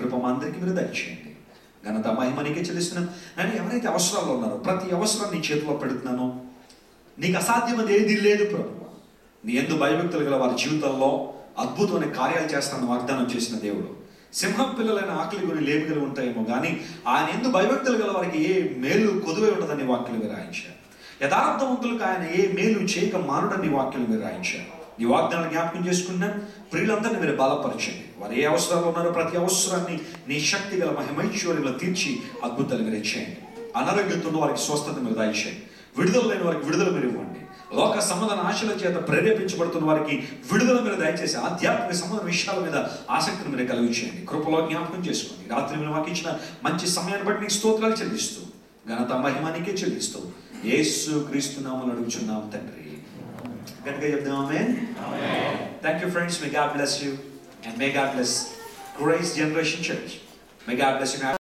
కృప మా అందరికీ మీరు దయచేయండి. ఘనత మహిమ నీకే చెల్లిస్తున్నాం. కానీ ఎవరైతే అవసరాల్లో ఉన్నారో ప్రతి అవసరాన్ని నీ చేతిలో పెడుతున్నానో, నీకు అసాధ్యమది ఏది లేదు ప్రభు. నీ యందు భయభక్తులు గల వారి జీవితాల్లో అద్భుతమైన కార్యాలు చేస్తానని వాగ్దానం చేసిన దేవుడు. సింహం పిల్లలైన ఆకలి కొని లేమికలు ఉంటాయేమో కానీ ఆయన యందు భయభక్తులు గల వారికి ఏ మేలు కొదువై ఉండదని వాక్యం మీరు రాయించారు. యథార్థవంతులకు ఆయన ఏ మేలు చేయక మానుడని వాక్యం మీరు రాయించారు. ఈ వాగ్దానాలు జ్ఞాపకం చేసుకున్నాం. ప్రియులందరినీ మీరు బలపరచండి. వారు ఏ అవసరాలు ఉన్నారో ప్రతి అవసరాన్ని నీ శక్తి గల మహిమైశ్వర్యంలో తీర్చి అద్భుతాలు మీరు ఇచ్చేయండి. అనారోగ్యంతో ఉన్న వారికి స్వస్థత మీరు దయచేయండి. విడుదల లేని వారికి విడుదల మీరు ఇవ్వండి. లోక సంబంధ ఆశల చేత ప్రేరేపించబడుతున్న వారికి విడుదల మీరు దయచేసి ఆధ్యాత్మిక సంబంధ విషయాల మీద ఆసక్తిని మీరు కలిగి చేయండి. కృపలో జ్ఞాపకం చేసుకోండి. రాత్రి మీరు మాకు ఇచ్చిన మంచి సమయాన్ని బట్టి నీకు స్తోత్రాలు చెల్లిస్తూ, ఘనత మహిమానికే చెల్లిస్తూ యేసు క్రీస్తు నామములో అడుగుచున్నాం తండ్రి. గట్టిగా చెప్దాం amen. Thank you friends. May God bless you and may God bless Grace Generation Church. May God bless you.